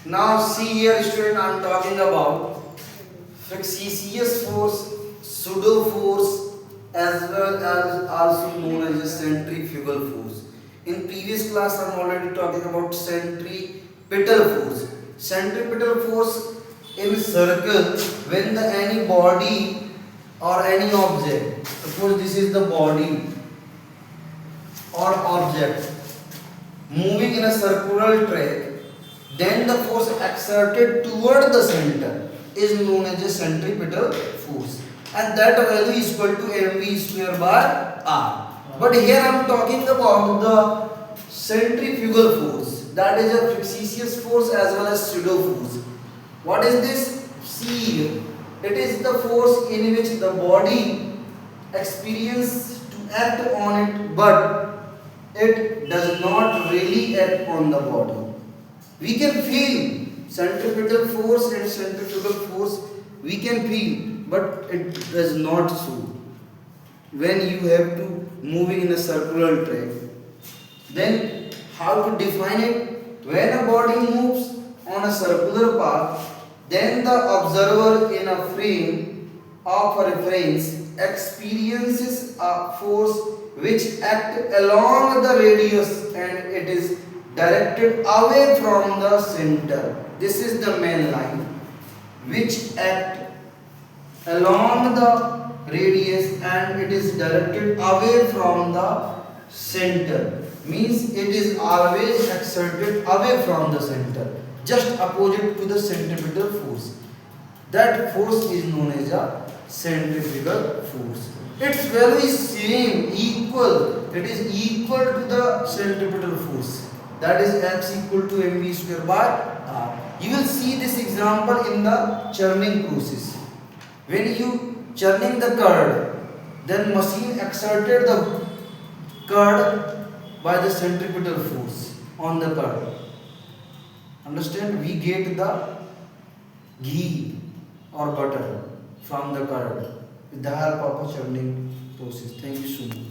Now see here student, I am talking about fictitious force, pseudo force, as well as also known as a centrifugal force. In previous class I am already talking about centripetal force. Centripetal force in circle, when the any body or any object, suppose this is the body or object moving in a circular track, then the force exerted toward the center is known as a centripetal force, and that value is equal to mv square by r. But here I am talking about the centrifugal force, that is a fictitious force as well as pseudo force. What is this? See here, it is the force in which the body experiences to act on it, but it does not really act on the body. We can feel centripetal force and centrifugal force, we can feel, but it does not so. When you have to moving in a circular track, then how to define it? When a body moves on a circular path, then the observer in a frame of a reference experiences a force which act along the radius, and it is directed away from the center. This is the main line which act along the radius and it is directed away from the center. Means it is always exerted away from the center, just opposite to the centripetal force. That force is known as a centrifugal force. Its value is same, equal. It is equal to the centripetal force. That is F equal to mv square by r. You will see this example in the churning process. When you churning the curd, then machine exerted the curd by the centripetal force on the curd. Understand? We get the ghee or butter from the curd with the help of a churning process. Thank you so much.